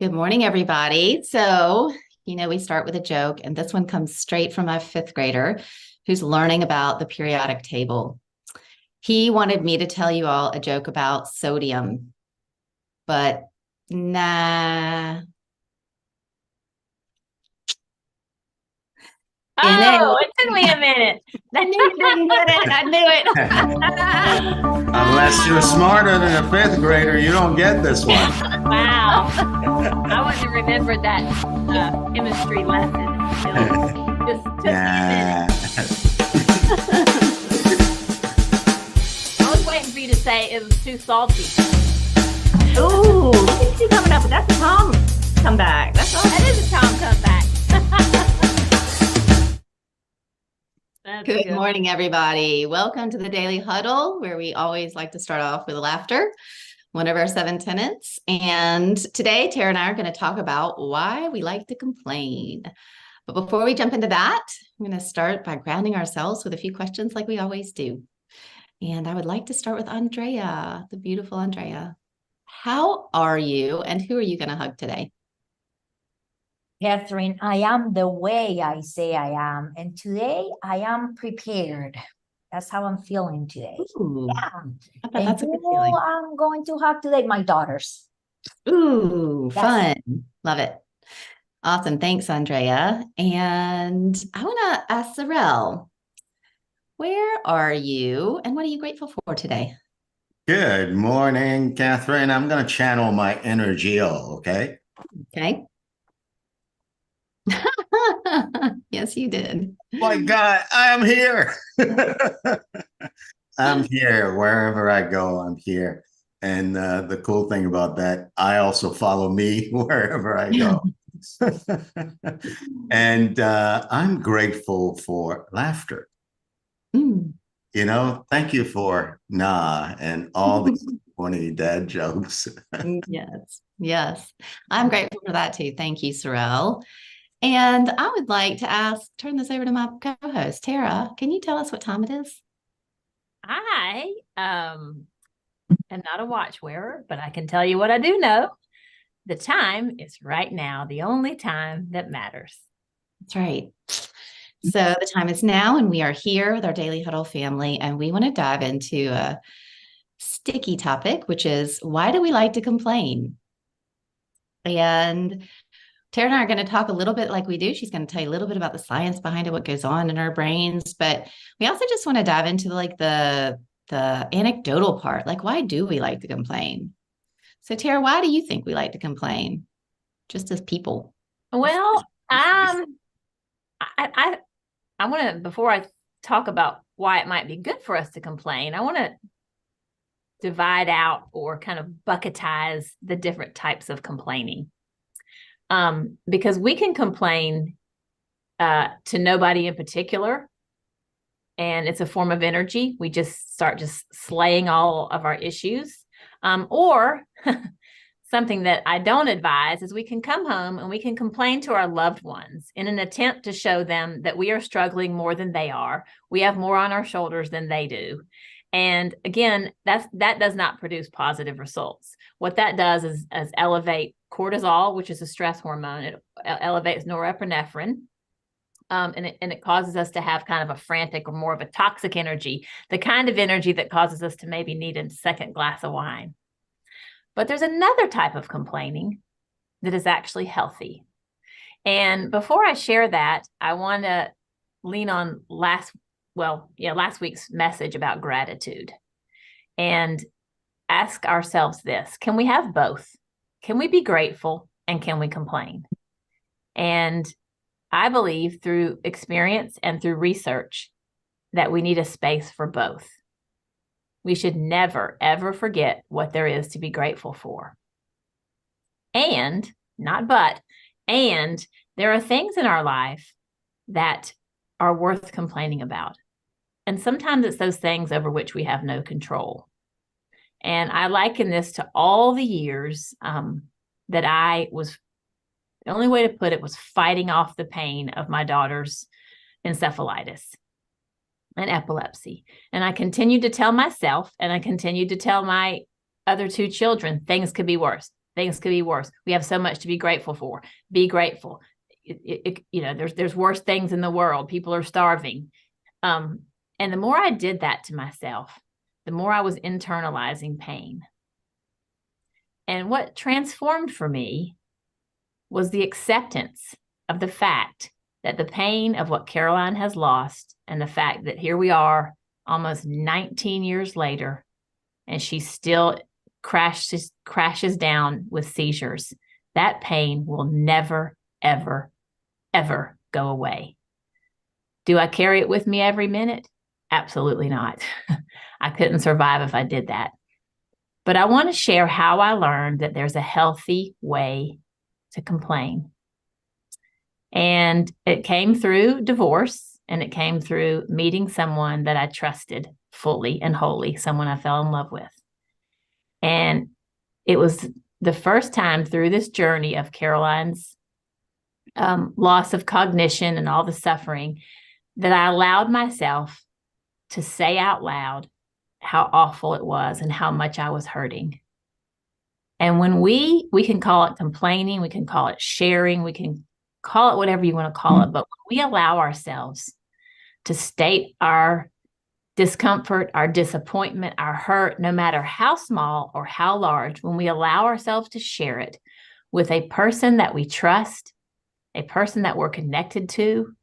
Good morning, everybody. We start with a joke, and this one comes straight from my fifth grader who's learning about the periodic table. He wanted me to tell you all a joke about sodium, but nah. Na. Oh, it took me a minute. I knew you didn't get it. I knew it. Unless you're smarter than a fifth grader, you don't get this one. Wow. I wouldn't have remembered that chemistry lesson until just took me a minute. I was waiting for you to say it was too salty. Ooh, look at you coming up. That's a Tom comeback. That's awesome. That is a Tom comeback. Good morning, everybody. Welcome to the Daily Huddle, where we always like to start off with laughter, one of our 7 tenets. And today, Tara and I are going to talk about why we like to complain. But before we jump into that, I'm going to start by grounding ourselves with a few questions like we always do. And I would like to start with Andrea, the beautiful Andrea. How are you, and who are you going to hug today? Kathryn, I am the way I say I am. And today I am prepared. That's how I'm feeling today. Ooh, yeah. That's a good feeling. I'm going to hug today my daughters. Ooh, fun. Love it. Awesome. Thanks, Andrea. And I want to ask Sorrel, where are you and what are you grateful for today? Good morning, Kathryn. I'm going to channel my inner Geo, okay? Okay. Yes, you did. My God, I'm here. I'm here. Wherever I go, I'm here. And the cool thing about that, I also follow me wherever I go. And I'm grateful for laughter. Mm. You know, thank you for and all these funny dad jokes. Yes. I'm grateful for that too. Thank you, Sorrel. And I would like to turn this over to my co-host, Tara. Can you tell us what time it is? I am not a watch wearer, but I can tell you what I do know. The time is right now, the only time that matters. That's right. So the time is now, and we are here with our Daily Huddle family, and we want to dive into a sticky topic, which is, why do we like to complain? And Tara and I are going to talk a little bit like we do. She's going to tell you a little bit about the science behind it, what goes on in our brains. But we also just want to dive into like the anecdotal part. Like, why do we like to complain? So, Tara, why do you think we like to complain, just as people? Well, I want to, before I talk about why it might be good for us to complain, I want to divide out or kind of bucketize the different types of complaining. Because we can complain to nobody in particular, and it's a form of energy. We just start slaying all of our issues. Or something that I don't advise is we can come home and we can complain to our loved ones in an attempt to show them that we are struggling more than they are. We have more on our shoulders than they do. And again, that does not produce positive results. What that does is elevate cortisol, which is a stress hormone. It elevates norepinephrine, and it causes us to have kind of a frantic or more of a toxic energy, the kind of energy that causes us to maybe need a second glass of wine. But there's another type of complaining that is actually healthy. And before I share that, I want to lean on last week's message about gratitude and ask ourselves this: can we have both? Can we be grateful and can we complain? And I believe through experience and through research that we need a space for both. We should never, ever forget what there is to be grateful for. And there are things in our life that are worth complaining about. And sometimes it's those things over which we have no control. And I liken this to all the years that the only way to put it was fighting off the pain of my daughter's encephalitis and epilepsy. And I continued to tell myself, and I continued to tell my other 2 children, things could be worse. Things could be worse. We have so much to be grateful for. Be grateful. There's worse things in the world. People are starving. And the more I did that to myself, the more I was internalizing pain. And what transformed for me was the acceptance of the fact that the pain of what Caroline has lost, and the fact that here we are almost 19 years later, and she still crashes down with seizures. That pain will never, ever, ever go away. Do I carry it with me every minute? Absolutely not. I couldn't survive if I did that. But I want to share how I learned that there's a healthy way to complain. And it came through divorce, and it came through meeting someone that I trusted fully and wholly, someone I fell in love with. And it was the first time through this journey of Caroline's loss of cognition and all the suffering that I allowed myself to say out loud how awful it was and how much I was hurting. And when we can call it complaining, we can call it sharing, we can call it whatever you want to call it, but when we allow ourselves to state our discomfort, our disappointment, our hurt, no matter how small or how large, when we allow ourselves to share it with a person that we trust, a person that we're connected to,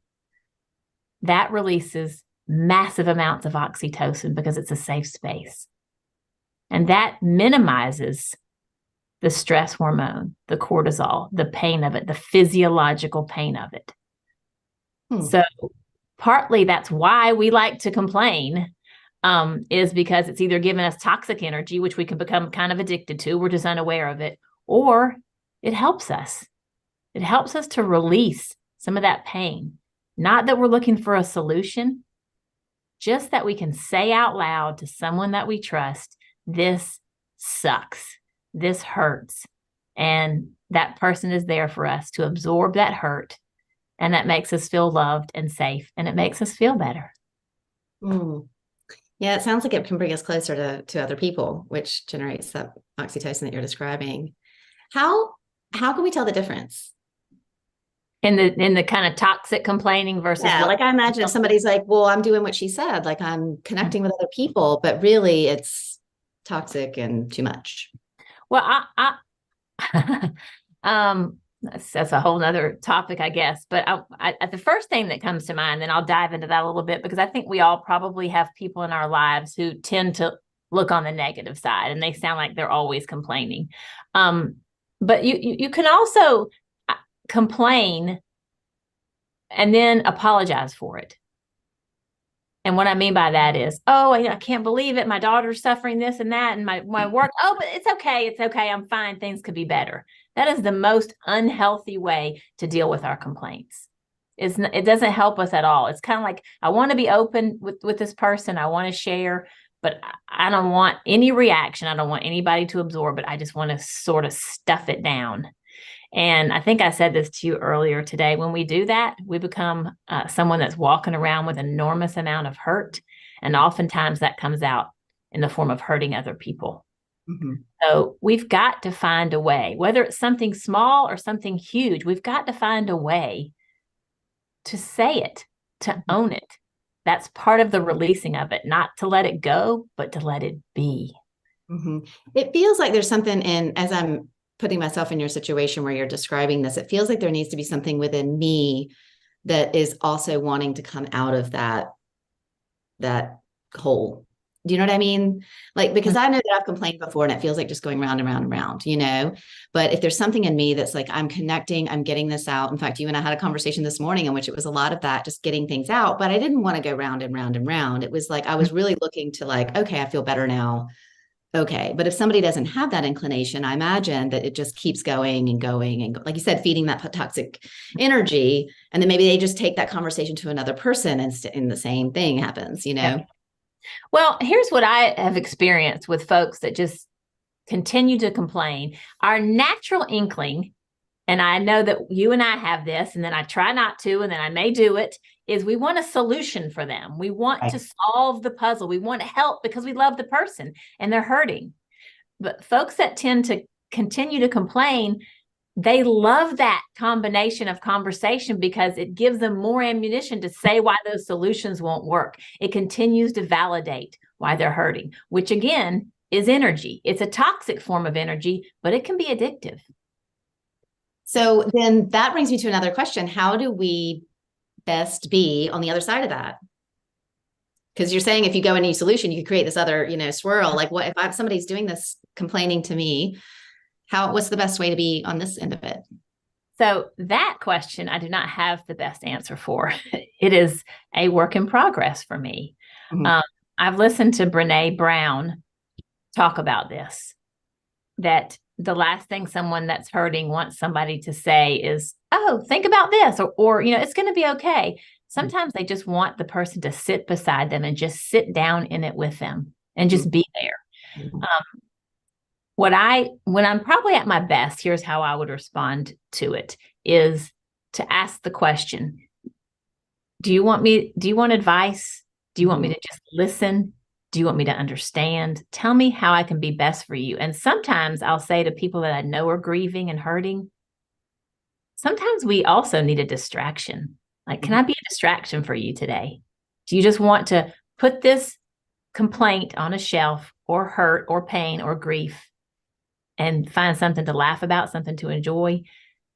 that releases massive amounts of oxytocin because it's a safe space. And that minimizes the stress hormone, the cortisol, the pain of it, the physiological pain of it. So partly that's why we like to complain, is because it's either giving us toxic energy, which we can become kind of addicted to, we're just unaware of it, or it helps us. It helps us to release some of that pain. Not that we're looking for a solution, just that we can say out loud to someone that we trust, this sucks, this hurts. And that person is there for us to absorb that hurt. And that makes us feel loved and safe, and it makes us feel better. Yeah, it sounds like it can bring us closer to other people, which generates that oxytocin that you're describing. How can we tell the difference in the kind of toxic complaining versus like I imagine if somebody's like, well, I'm doing what she said, like I'm connecting with other people, but really it's toxic and too much. Well, that's a whole nother topic, I guess. But the first thing that comes to mind, then I'll dive into that a little bit, because I think we all probably have people in our lives who tend to look on the negative side, and they sound like they're always complaining. But you can also complain and then apologize for it. And what I mean by that is, oh, I can't believe it. My daughter's suffering this and that, and my work. Oh, but it's okay. It's okay. I'm fine. Things could be better. That is the most unhealthy way to deal with our complaints. It doesn't help us at all. It's kind of like, I want to be open with this person. I want to share, but I don't want any reaction. I don't want anybody to absorb it. I just want to sort of stuff it down. And I think I said this to you earlier today. When we do that, we become someone that's walking around with an enormous amount of hurt. And oftentimes that comes out in the form of hurting other people. So we've got to find a way, whether it's something small or something huge, we've got to find a way to say it, to own it. That's part of the releasing of it, not to let it go, but to let it be. It feels like there's something as I'm putting myself in your situation where you're describing this, it feels like there needs to be something within me that is also wanting to come out of that hole. Do you know what I mean? Like, because I know that I've complained before and it feels like just going round and round and round, but if there's something in me that's like, I'm connecting, I'm getting this out. In fact, you and I had a conversation this morning in which it was a lot of that, just getting things out, but I didn't want to go round and round and round. It was like, I was really looking to like, okay, I feel better now. Okay. But if somebody doesn't have that inclination, I imagine that it just keeps going and going. And like you said, feeding that toxic energy. And then maybe they just take that conversation to another person and the same thing happens, Yeah. Well, here's what I have experienced with folks that just continue to complain. Our natural inkling, and I know that you and I have this, and then I try not to, and then I may do it, is we want a solution for them. We want to solve the puzzle. We want help because we love the person and they're hurting. But folks that tend to continue to complain, they love that combination of conversation because it gives them more ammunition to say why those solutions won't work. It continues to validate why they're hurting, which again is energy. It's a toxic form of energy, but it can be addictive. So then that brings me to another question. How do we best be on the other side of that? Because you're saying if you go a new solution, you could create this other, swirl. Like what if somebody's doing this, complaining to me, what's the best way to be on this end of it? So that question, I do not have the best answer for. It is a work in progress for me. Mm-hmm. I've listened to Brené Brown talk about this, that the last thing someone that's hurting wants somebody to say is, oh, think about this, or it's going to be okay. Sometimes they just want the person to sit beside them and just sit down in it with them and just be there. Mm-hmm. When I'm probably at my best, here's how I would respond to it, is to ask the question, do you want advice? Do you want me to just listen? Do you want me to understand? Tell me how I can be best for you. And sometimes I'll say to people that I know are grieving and hurting, sometimes we also need a distraction. Like, can I be a distraction for you today? Do you just want to put this complaint on a shelf, or hurt or pain or grief, and find something to laugh about, something to enjoy?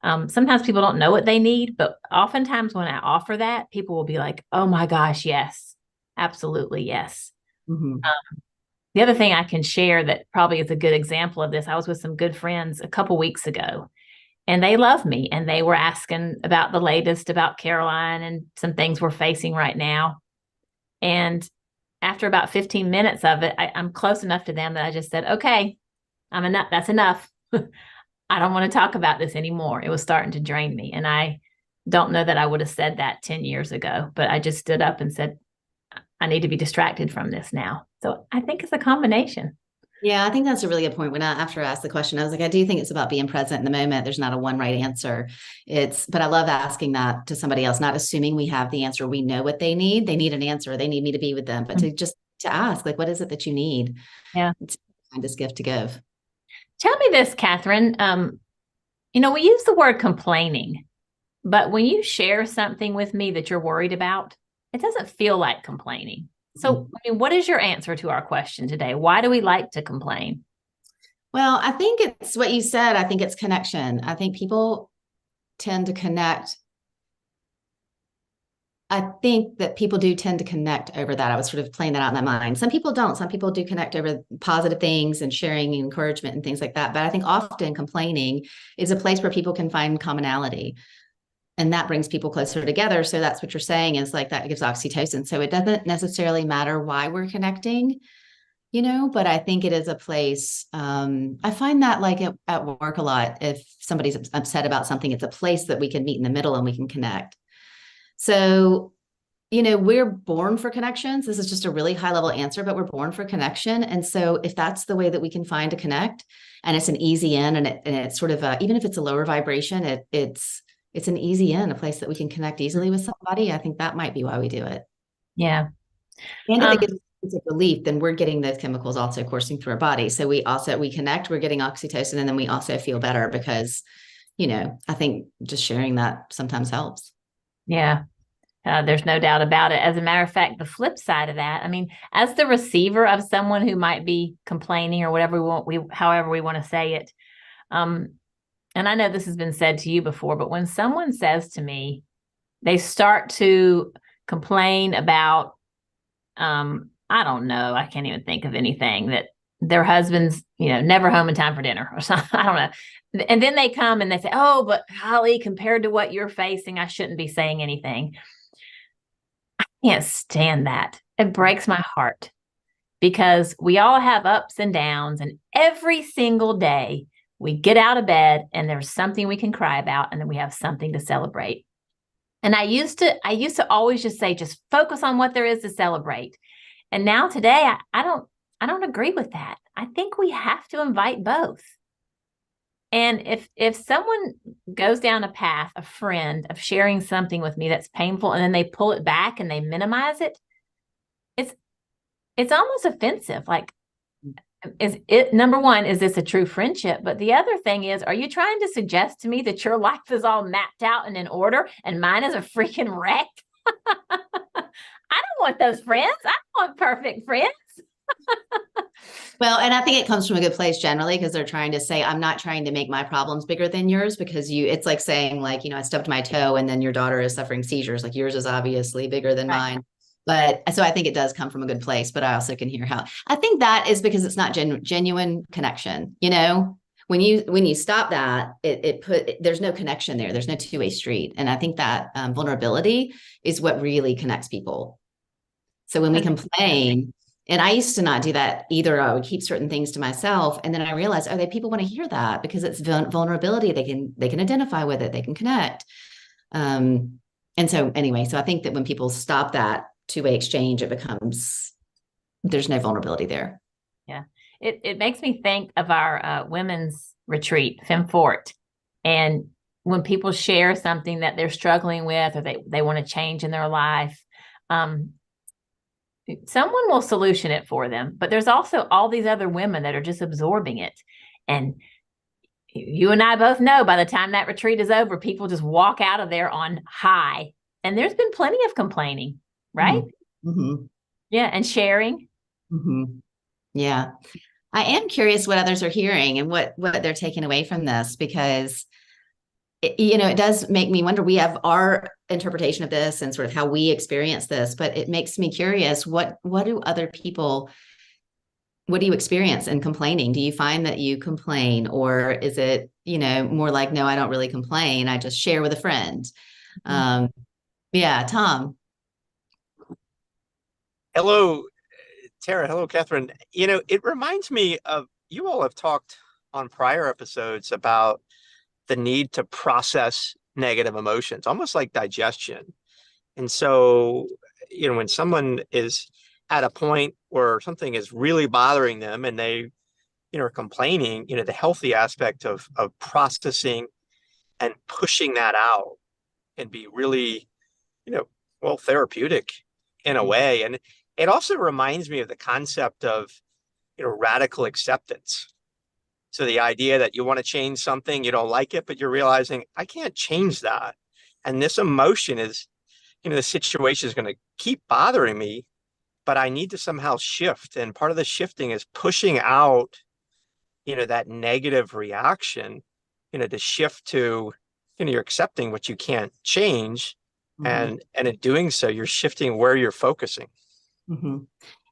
Sometimes people don't know what they need, but oftentimes when I offer that, people will be like, oh my gosh, yes, absolutely, yes. Mm-hmm. The other thing I can share that probably is a good example of this, I was with some good friends a couple weeks ago, and they love me, and they were asking about the latest about Caroline and some things we're facing right now. And after about 15 minutes of it, I'm close enough to them that I just said, okay, I'm enough. That's enough. I don't want to talk about this anymore. It was starting to drain me. And I don't know that I would have said that 10 years ago, but I just stood up and said, I need to be distracted from this now. So I think it's a combination. Yeah, I think that's a really good point. After I asked the question, I was like, I do think it's about being present in the moment. There's not a one right answer. But I love asking that to somebody else, not assuming we have the answer. We know what they need. They need an answer. They need me to be with them, but to ask, like, what is it that you need? Yeah. It's the kindest gift to give. Tell me this, Kathryn. We use the word complaining, but when you share something with me that you're worried about, it doesn't feel like complaining. So, what is your answer to our question today? Why do we like to complain? Well, I think it's what you said. I think it's connection. I think people tend to connect. I think that people do tend to connect over that. I was sort of playing that out in my mind. Some people don't. Some people do connect over positive things and sharing and encouragement and things like that. But I think often complaining is a place where people can find commonality. And that brings people closer together. So that's what you're saying, is like that gives oxytocin. So it doesn't necessarily matter why we're connecting, but I think it is a place. I find that like at work a lot, if somebody's upset about something, it's a place that we can meet in the middle and we can connect. So, we're born for connections. This is just a really high level answer, but we're born for connection. And so if that's the way that we can find to connect, and it's an easy in, and it's sort of even if it's a lower vibration, it's an easy in, a place that we can connect easily with somebody. I think that might be why we do it. Yeah. And if it's a relief, then we're getting those chemicals also coursing through our body. So we connect, we're getting oxytocin, and then we also feel better because, I think just sharing that sometimes helps. Yeah. There's no doubt about it. As a matter of fact, the flip side of that, I mean, as the receiver of someone who might be complaining or whatever however we want to say it, and I know this has been said to you before, but when someone says to me, they start to complain about, I don't know, I can't even think of anything, that their husband's, never home in time for dinner or something. I don't know. And then they come and they say, oh, but Holly, compared to what you're facing, I shouldn't be saying anything. I can't stand that. It breaks my heart, because we all have ups and downs, and every single day we get out of bed and there's something we can cry about, and then we have something to celebrate. And I used to always just say, just focus on what there is to celebrate. And now today, I don't agree with that. I think we have to invite both. And if someone goes down a path, a friend, of sharing something with me that's painful, and then they pull it back and they minimize it, it's almost offensive. Like, is it, number one, is this a true friendship? But the other thing is, are you trying to suggest to me that your life is all mapped out and in order and mine is a freaking wreck? I don't want those friends. I don't want perfect friends. Well, and I think it comes from a good place generally, because they're trying to say, I'm not trying to make my problems bigger than yours, because it's like saying, like, I stubbed my toe and then your daughter is suffering seizures. Like, yours is obviously bigger than mine. But so I think it does come from a good place, but I also can hear how, I think that is because it's not genuine connection. When you stop that, there's no connection there. There's no two-way street. And I think that vulnerability is what really connects people. So when we complain, and I used to not do that either. I would keep certain things to myself. And then I realized, people want to hear that because it's vulnerability. They can identify with it. They can connect. And so anyway, so I think that when people stop that two-way exchange, there's no vulnerability there. Yeah. It makes me think of our women's retreat, Femme Fort. And when people share something that they're struggling with, or they want to change in their life, someone will solution it for them. But there's also all these other women that are just absorbing it. And you and I both know by the time that retreat is over, people just walk out of there on high. And there's been plenty of complaining, right? Mm-hmm. Yeah. And sharing. Mm-hmm. Yeah. I am curious what others are hearing and what they're taking away from this, because it does make me wonder. We have our interpretation of this and sort of how we experience this, but it makes me curious. What do other people, what do you experience in complaining? Do you find that you complain, or is it, more like, no, I don't really complain. I just share with a friend. Yeah. Tom. Hello, Tara. Hello, Kathryn. It reminds me of, you all have talked on prior episodes about the need to process negative emotions, almost like digestion. And so, when someone is at a point where something is really bothering them and they, are complaining, the healthy aspect of processing and pushing that out can be really, therapeutic in a way. And it also reminds me of the concept of, radical acceptance. So the idea that you want to change something, you don't like it, but you're realizing, I can't change that. And this emotion is, the situation is going to keep bothering me, but I need to somehow shift. And part of the shifting is pushing out, that negative reaction, to shift to, you're accepting what you can't change. Mm-hmm. And in doing so, you're shifting where you're focusing. Mm-hmm.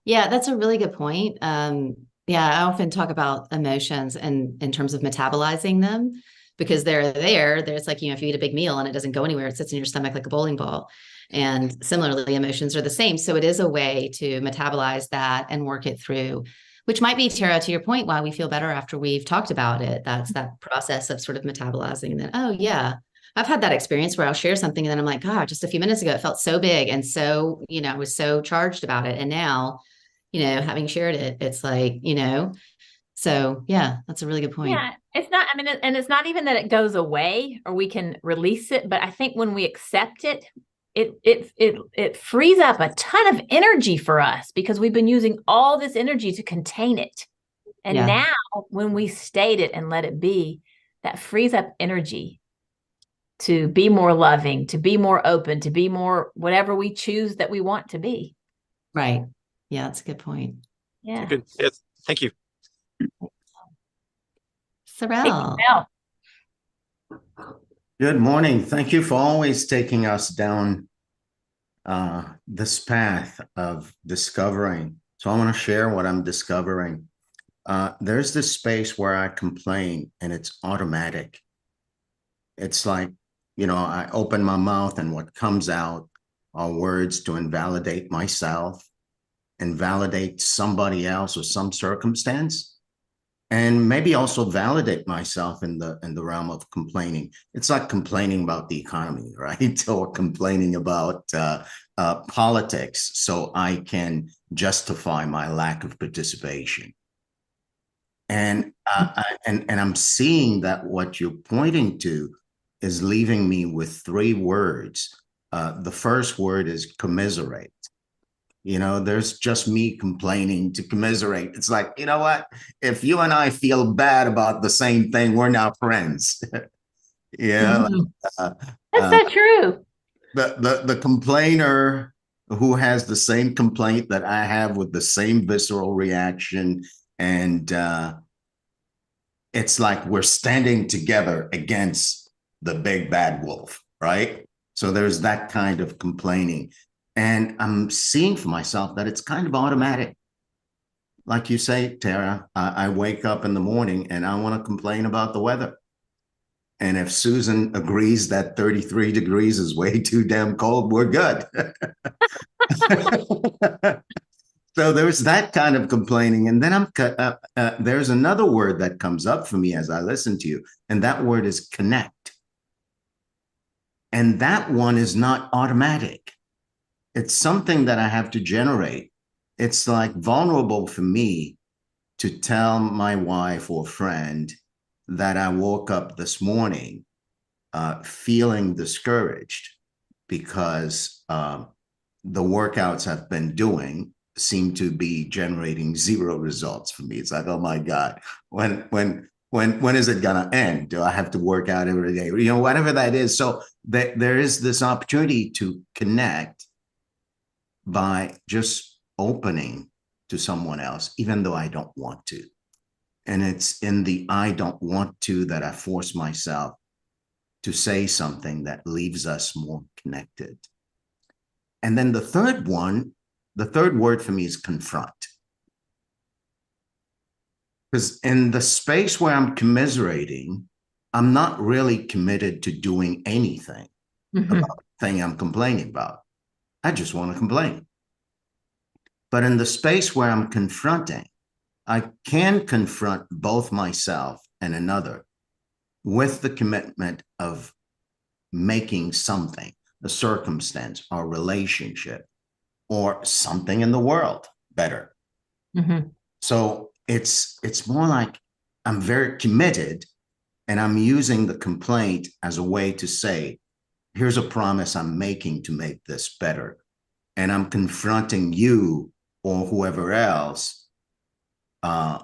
Yeah, that's a really good point. Yeah, I often talk about emotions and in terms of metabolizing them, because they're there. There's like, if you eat a big meal and it doesn't go anywhere, it sits in your stomach like a bowling ball. And similarly, emotions are the same. So it is a way to metabolize that and work it through, which might be, Tara, to your point, why we feel better after we've talked about it. That's that process of sort of metabolizing that. Oh, yeah. I've had that experience where I'll share something and then I'm like, God, just a few minutes ago, it felt so big. And so, I was so charged about it. And now, having shared it, it's like, so yeah, that's a really good point. Yeah, it's not, and it's not even that it goes away or we can release it, but I think when we accept it, it frees up a ton of energy for us, because we've been using all this energy to contain it. And now when we state it and let it be, that frees up energy to be more loving, to be more open, to be more whatever we choose that we want to be. Right. Yeah, that's a good point. Yeah. Good. Yes. Thank you. Sorrel. Good morning. Thank you for always taking us down this path of discovering. So I want to share what I'm discovering. There's this space where I complain and it's automatic. It's like, I open my mouth and what comes out are words to invalidate myself, invalidate somebody else or some circumstance, and maybe also validate myself in the realm of complaining. It's like complaining about the economy, right? Or complaining about politics, so I can justify my lack of participation. And I'm seeing that what you're pointing to is leaving me with three words. The first word is commiserate. There's just me complaining to commiserate. It's like, you know what? If you and I feel bad about the same thing, we're now friends. Yeah. That's so true. The complainer who has the same complaint that I have with the same visceral reaction, and it's like we're standing together against the big bad wolf, right? So there's that kind of complaining. And I'm seeing for myself that it's kind of automatic. Like you say, Tara, I wake up in the morning and I want to complain about the weather. And if Susan agrees that 33 degrees is way too damn cold, we're good. So there's that kind of complaining. And then there's another word that comes up for me as I listen to you, and that word is connect. And that one is not automatic. It's something that I have to generate. It's like vulnerable for me to tell my wife or friend that I woke up this morning feeling discouraged because the workouts I've been doing seem to be generating zero results for me. It's like, oh my God, when is it gonna end? Do I have to work out every day? Whatever that is. So there is this opportunity to connect by just opening to someone else, even though I don't want to. And it's in the I don't want to that I force myself to say something that leaves us more connected. And then the third word for me is confront. Because in the space where I'm commiserating, I'm not really committed to doing anything about the thing I'm complaining about. I just want to complain. But in the space where I'm confronting, I can confront both myself and another with the commitment of making something, a circumstance or relationship or something in the world better. So it's more like I'm very committed, and I'm using the complaint as a way to say, here's a promise I'm making to make this better. And I'm confronting you or whoever else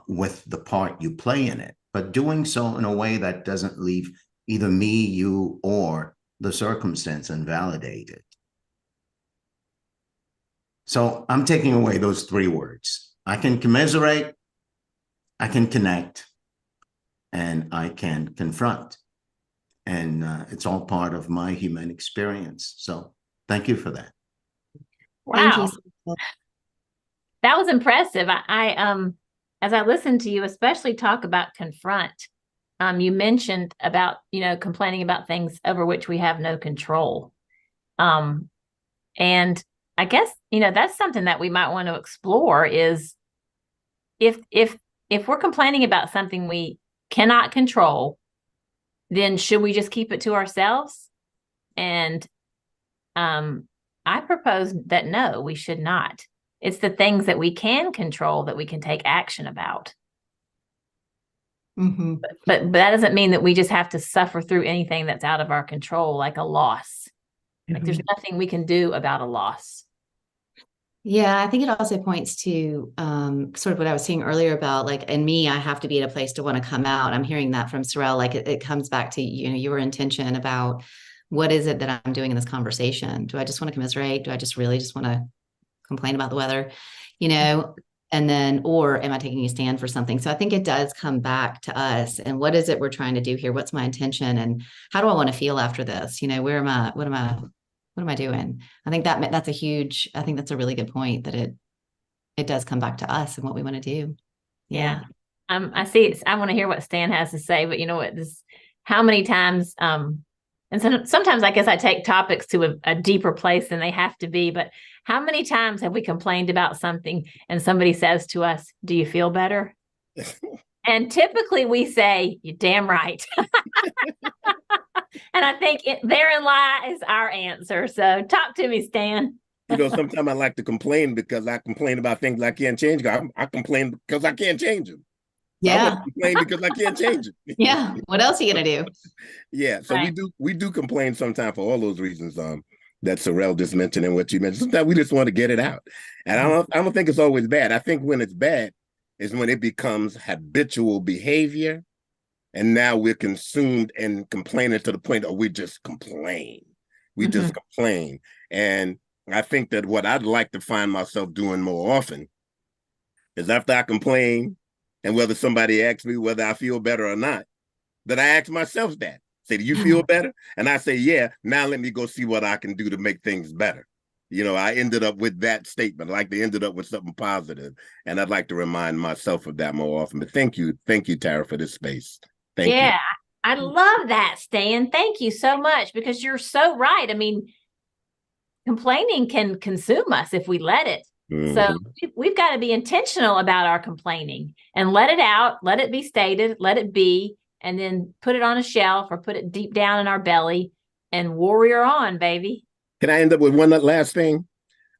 with the part you play in it, but doing so in a way that doesn't leave either me, you, or the circumstance invalidated. So I'm taking away those three words. I can commiserate, I can connect, and I can confront. And it's all part of my human experience. So thank you for that. Wow. That was impressive. I as I listened to you, especially talk about confront, you mentioned about, complaining about things over which we have no control. And I guess, that's something that we might want to explore is if we're complaining about something we cannot control, then should we just keep it to ourselves? And I propose that no, we should not. It's the things that we can control that we can take action about. But that doesn't mean that we just have to suffer through anything that's out of our control, like a loss. Like there's nothing we can do about a loss. Yeah, I think it also points to sort of what I was saying earlier about like, in me, I have to be at a place to want to come out. I'm hearing that from Sorrel. Like it comes back to, your intention about what is it that I'm doing in this conversation? Do I just want to commiserate? Do I just really just want to complain about the weather? And then, or am I taking a stand for something? So I think it does come back to us and what is it we're trying to do here? What's my intention? And how do I want to feel after this? Where am I? What am I doing? I think that's I think that's a really good point, that it does come back to us and what we want to do. Yeah. I see. I want to hear what Stan has to say, but you know what, how many times, and sometimes I guess I take topics to a deeper place than they have to be, but how many times have we complained about something and somebody says to us, do you feel better? And typically we say, you're damn right. And I think therein lies our answer. So talk to me, Stan. Sometimes I like to complain because I complain about things I can't change. I complain because I can't change them. Yeah. I want to complain because I can't change it. Yeah. What else are you going to do? Yeah. So right. we do complain sometimes for all those reasons. that Sorrel just mentioned and what you mentioned. Sometimes we just want to get it out. And I don't think it's always bad. I think when it's bad is when it becomes habitual behavior. And now we're consumed and complaining to the point that we just complain. We just complain. And I think that what I'd like to find myself doing more often is after I complain, and whether somebody asks me whether I feel better or not, that I ask myself that. Say, do you feel better? And I say, yeah, now let me go see what I can do to make things better. You know, I ended up with that statement. I like to end it up with something positive. And I'd like to remind myself of that more often. But thank you, Tara, for this space. Thank you. Yeah, I love that, Stan. Thank you so much, because you're so right. I mean, complaining can consume us if we let it. So we've got to be intentional about our complaining and let it out, let it be stated, let it be, and then put it on a shelf or put it deep down in our belly and warrior on, baby. Can I end up with one last thing?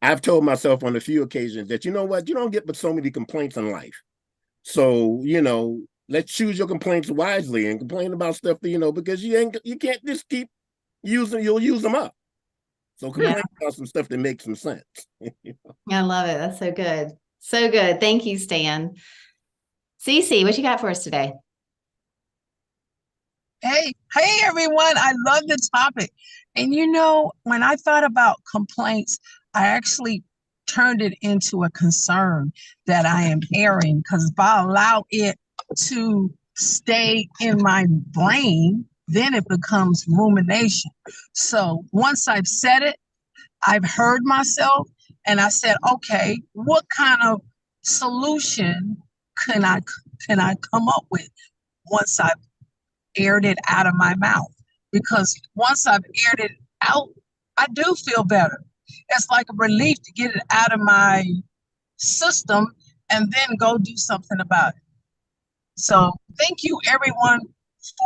I've told myself on a few occasions that, you know what, you don't get but so many complaints in life. So, you know, let's choose your complaints wisely and complain about stuff that, you know, because you can't just keep you'll use them up. So complain about some stuff that makes some sense. I love it. That's so good. So good. Thank you, Stan. Cece, what you got for us today? Hey, everyone. I love the topic. And you know, when I thought about complaints, I actually turned it into a concern that I am hearing, because if I allow it to stay in my brain, then it becomes rumination. So once I've said it, I've heard myself, and I said, okay, what kind of solution can I come up with once I've aired it out of my mouth? Because once I've aired it out, I do feel better. It's like a relief to get it out of my system and then go do something about it. So thank you, everyone,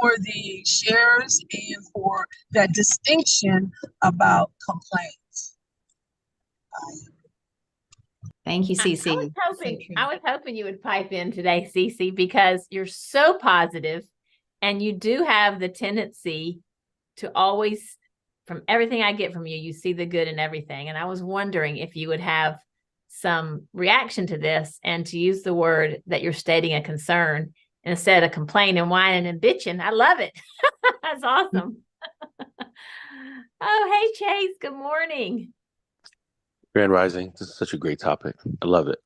for the shares and for that distinction about complaints. Thank you, Cece. I was hoping you would pipe in today, Cece, because you're so positive and you do have the tendency to always, from everything I get from you, you see the good in everything. And I was wondering if you would have some reaction to this and to use the word that you're stating a concern instead of complaining, whining, and bitching. I love it. That's awesome. Oh, hey, Chase. Good morning. Grand Rising. This is such a great topic. I love it.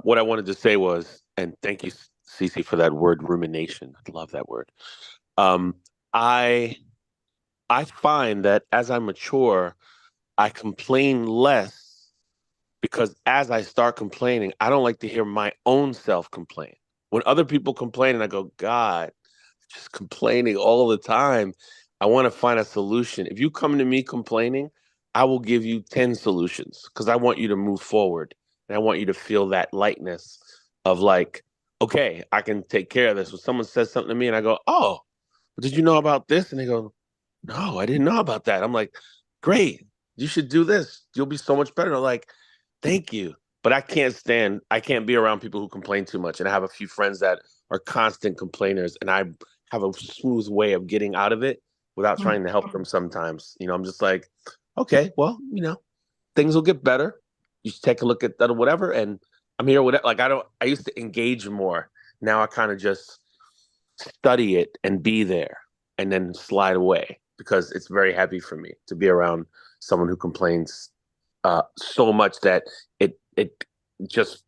What I wanted to say was, and thank you, Cece, for that word rumination. I love that word. I find that as I mature, I complain less, because as I start complaining, I don't like to hear my own self complain. When other people complain and I go, God, just complaining all the time, I want to find a solution. If you come to me complaining, I will give you 10 solutions, because I want you to move forward. And I want you to feel that lightness of like, okay, I can take care of this. When someone says something to me and I go, oh, did you know about this? And they go, no, I didn't know about that. I'm like, great, you should do this. You'll be so much better. They're like, thank you. But I can't be around people who complain too much. And I have a few friends that are constant complainers, and I have a smooth way of getting out of it without trying to help them sometimes. You know, I'm just like, okay, well, you know, things will get better. You should take a look at that or whatever. And I'm here with it. Like, I used to engage more. Now I kind of just study it and be there and then slide away, because it's very heavy for me to be around someone who complains so much that it just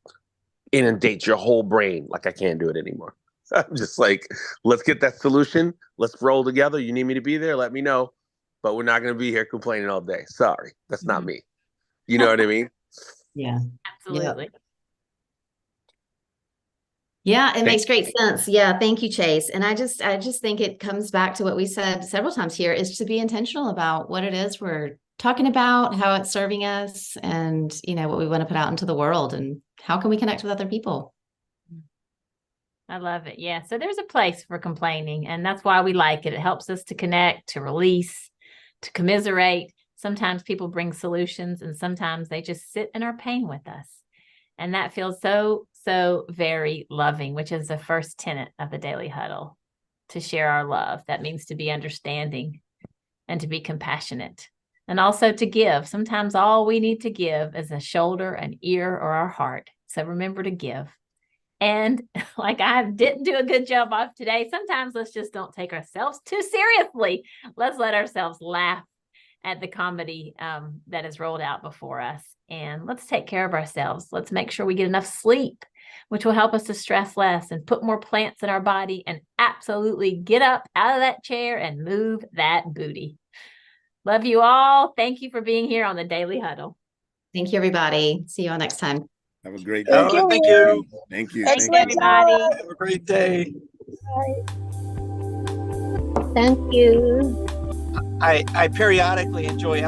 inundates your whole brain. Like, I can't do it anymore. I'm just like, let's get that solution. Let's roll together. You need me to be there, let me know. But we're not going to be here complaining all day. Sorry, that's not me. You know what I mean? Yeah. Absolutely. Yeah, it makes great sense. Yeah, thank you, Chase. And I just think it comes back to what we said several times here, is to be intentional about what it is we're talking about, how it's serving us, and, you know, what we want to put out into the world, and how can we connect with other people. I love it. Yeah. So there's a place for complaining, and that's why we like it. It helps us to connect, to release, to commiserate. Sometimes people bring solutions, and sometimes they just sit in our pain with us. And that feels so very loving, which is the first tenet of the Daily Huddle, to share our love. That means to be understanding and to be compassionate. And also to give. Sometimes all we need to give is a shoulder, an ear, or our heart. So remember to give. And like I didn't do a good job of today, sometimes let's just don't take ourselves too seriously. Let's let ourselves laugh at the comedy that is rolled out before us. And let's take care of ourselves. Let's make sure we get enough sleep, which will help us to stress less and put more plants in our body, and absolutely get up out of that chair and move that booty. Love you all. Thank you for being here on the Daily Huddle. Thank you, everybody. See you all next time. Have a great day. Thank you. Thank you. Thank you. Thanks, Excellent everybody. job. Have a great day. Thank you. I periodically enjoy